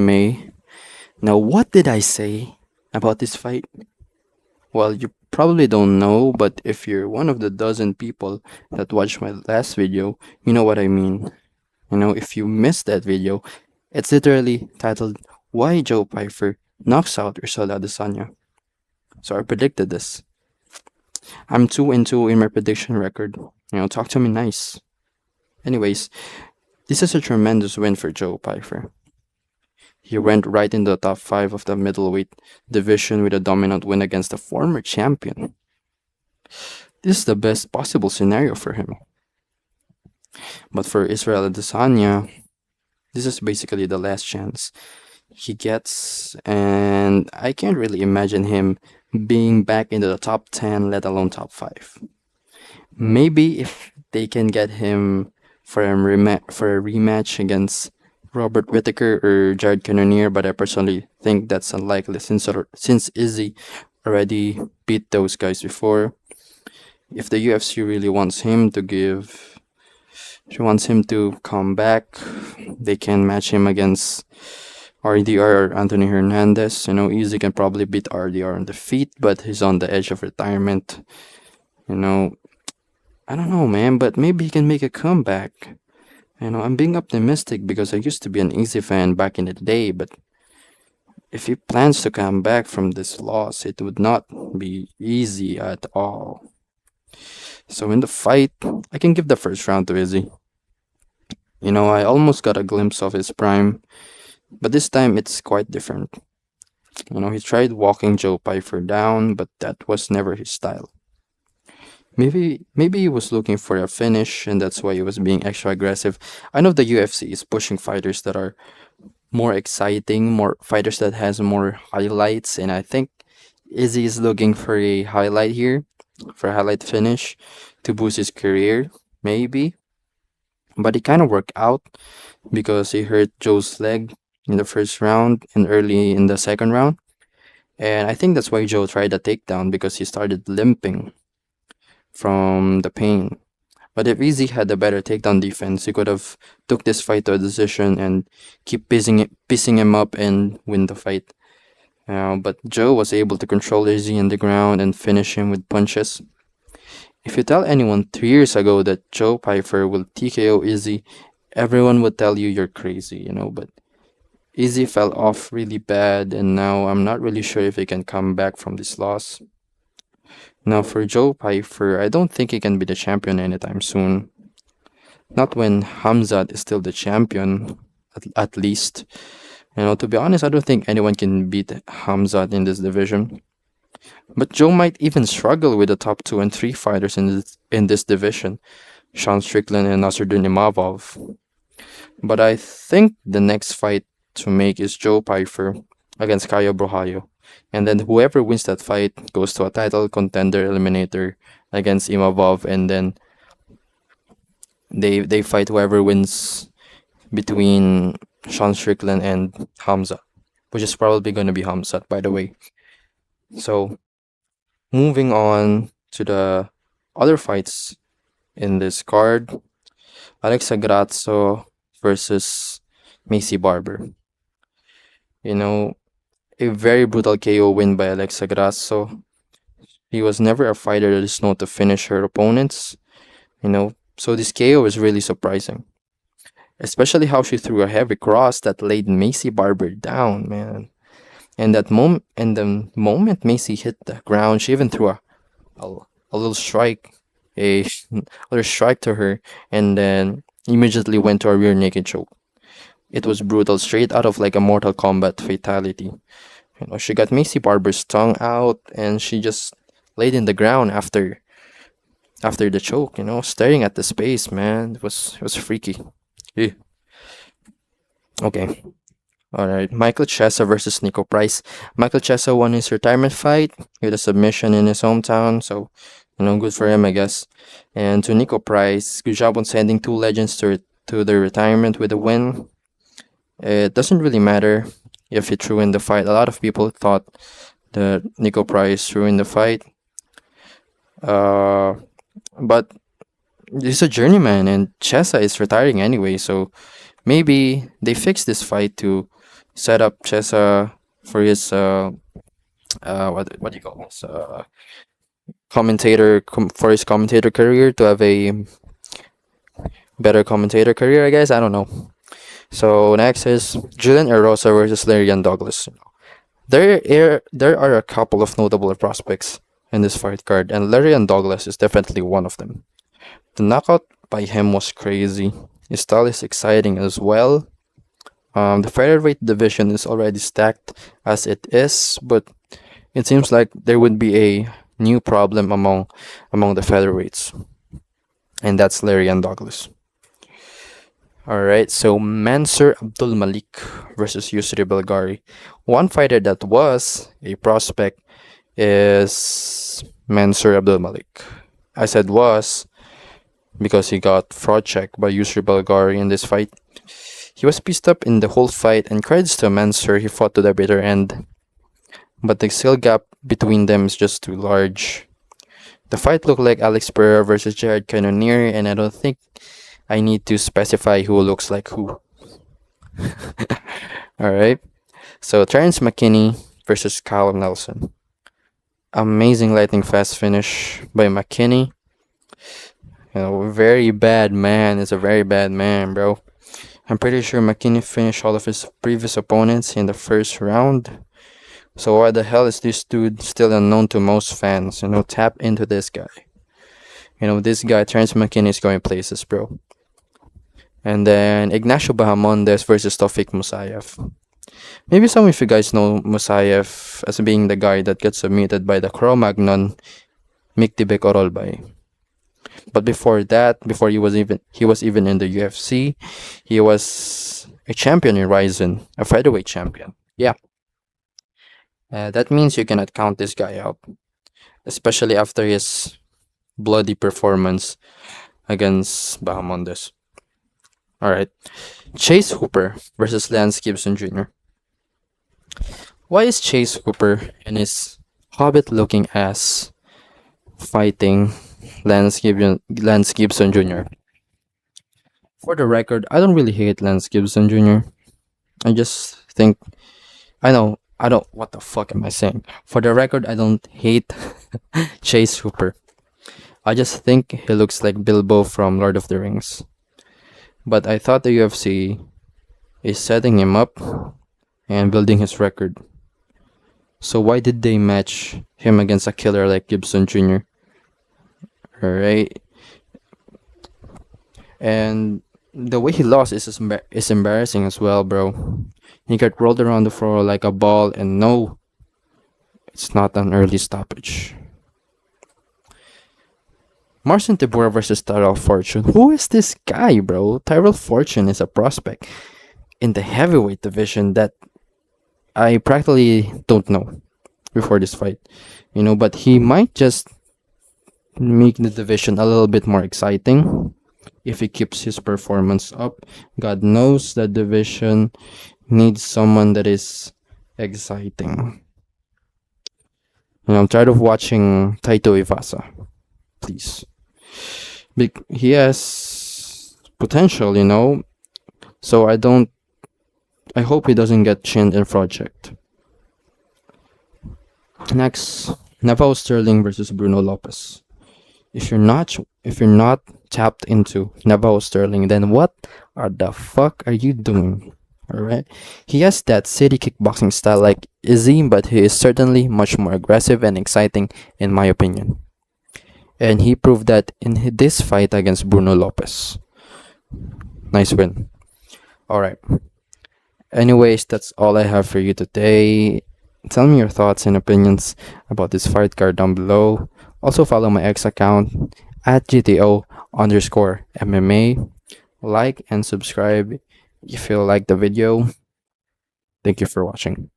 May. Now, what did I say about this fight? Well, you probably don't know, but if you're one of the dozen people that watched my last video, you know what I mean. If you missed that video, it's literally titled Why Joe Pyfer Knocks Out Rizal Adesanya. So I predicted this. I'm 2 and 2 in my prediction record. Talk to me nice. Anyways, this is a tremendous win for Joe Pyfer. He went right in the top 5 of the middleweight division with a dominant win against a former champion. This is the best possible scenario for him. But for Israel Adesanya, this is basically the last chance he gets, and I can't really imagine him being back into the top 10, let alone top 5. Maybe if they can get him for a rematch against Robert Whittaker or Jared Cannonier, but I personally think that's unlikely since Izzy already beat those guys before. If the UFC really wants him to come back, they can match him against RDR or Anthony Hernandez. Izzy can probably beat RDR on the feet, but he's on the edge of retirement. You know, I don't know, man, but maybe he can make a comeback. I'm being optimistic because I used to be an Easy fan back in the day, but if he plans to come back from this loss, it would not be easy at all. So in the fight, I can give the first round to Izzy. I almost got a glimpse of his prime, but this time it's quite different. He tried walking Joe Pyfer down, but that was never his style. Maybe he was looking for a finish and that's why he was being extra aggressive. I know the UFC is pushing fighters that are more exciting, more fighters that has more highlights, and I think Izzy is looking for a highlight here, for a highlight finish to boost his career, maybe. But it kind of worked out because he hurt Joe's leg in the first round and early in the second round. And I think that's why Joe tried a takedown because he started limping from the pain. But if Izzy had a better takedown defense, he could have took this fight to a decision and keep pissing him up and win the fight. But Joe was able to control Izzy in the ground and finish him with punches. If you tell anyone 3 years ago that Joe Pyfer will TKO Izzy, everyone would tell you you're crazy. But Izzy fell off really bad, and now I'm not really sure if he can come back from this loss. Now, for Joe Pyfer, I don't think he can be the champion anytime soon. Not when Hamzat is still the champion, at least. To be honest, I don't think anyone can beat Hamzat in this division. But Joe might even struggle with the top 2 and 3 fighters in this division, Sean Strickland and Nasruddin Imavov. But I think the next fight to make is Joe Pyfer against Caio Borralho. And then whoever wins that fight goes to a title contender eliminator against Imavov, and then they fight whoever wins between Sean Strickland and Hamza, which is probably gonna be Hamza, by the way. So moving on to the other fights in this card, Alexa Grasso versus Macy Barber. A very brutal KO win by Alexa Grasso. He was never a fighter that is known to finish her opponents, so this KO is really surprising. Especially how she threw a heavy cross that laid Macy Barber down, man. And the moment Macy hit the ground, she even threw a little strike, a little strike to her, and then immediately went to a rear naked choke. It was brutal, straight out of like a Mortal Kombat fatality. She got Macy Barber's tongue out, and she just laid in the ground after the choke. Staring at the space, man. It was freaky. Eh. Okay. All right. Michael Chiesa versus Nico Price. Michael Chiesa won his retirement fight with a submission in his hometown, so good for him, I guess. And to Nico Price, good job on sending two legends to their retirement with a win. It doesn't really matter if he threw in the fight. A lot of people thought that Nico Price threw in the fight. But he's a journeyman and Chessa is retiring anyway, so maybe they fixed this fight to set up Chesa for his what do you call this for his commentator career, to have a better commentator career, I guess. I don't know. So next is Julian Erosa versus Larian Douglas. There are a couple of notable prospects in this fight card, and Larian Douglas is definitely one of them. The knockout by him was crazy. His style is exciting as well. The featherweight division is already stacked as it is, but it seems like there would be a new problem among the featherweights, and that's Larian Douglas. All right, so Mansur Abdul Malik versus Yusri Belgari. One fighter that was a prospect is Mansur Abdul Malik. I said was because he got fraud checked by Yusri Belgari in this fight. He was pissed up in the whole fight, and credits to Mansur, he fought to the bitter end. But the skill gap between them is just too large. The fight looked like Alex Pereira versus Jared Cannonier, and I don't think I need to specify who looks like who. Alright. So Terrence McKinney versus Kyle Nelson. Amazing lightning fast finish by McKinney. Very bad man is a very bad man, bro. I'm pretty sure McKinney finished all of his previous opponents in the first round. So why the hell is this dude still unknown to most fans? Tap into this guy. This guy, Terrence McKinney, is going places, bro. And then Ignacio Bahamondes versus Tofik Musayev. Maybe some of you guys know Musayev as being the guy that gets submitted by the Cro-Magnon Miktibek Orolbay. But before that, before he was even in the UFC, he was a champion in Ryzen, a featherweight champion. Yeah. That means you cannot count this guy out, especially after his bloody performance against Bahamondes. Alright. Chase Hooper versus Lance Gibson Jr. Why is Chase Hooper and his hobbit looking ass fighting Lance Gibson Jr.? For the record, I don't really hate Lance Gibson Jr. I just think what the fuck am I saying? For the record, I don't hate Chase Hooper. I just think he looks like Bilbo from Lord of the Rings. But I thought the UFC is setting him up and building his record. So why did they match him against a killer like Gibson Jr.? Alright. And the way he lost is embarrassing as well, bro. He got rolled around the floor like a ball, and no, it's not an early stoppage. Marcin Tibura versus Tyrell Fortune. Who is this guy, bro? Tyrell Fortune is a prospect in the heavyweight division that I practically don't know before this fight. But he might just make the division a little bit more exciting if he keeps his performance up. God knows that division needs someone that is exciting. I'm tired of watching Taito Ivasa. Please. He has potential, so I hope he doesn't get chinned in project. Next, Neville Sterling versus Bruno Lopez. If you're not tapped into Neville Sterling, then what the fuck are you doing? Alright? He has that city kickboxing style like Izzy, but he is certainly much more aggressive and exciting in my opinion. And he proved that in this fight against Bruno Lopez. Nice win. Alright. Anyways, that's all I have for you today. Tell me your thoughts and opinions about this fight card down below. Also follow my X account at GTO_MMA. Like and subscribe if you like the video. Thank you for watching.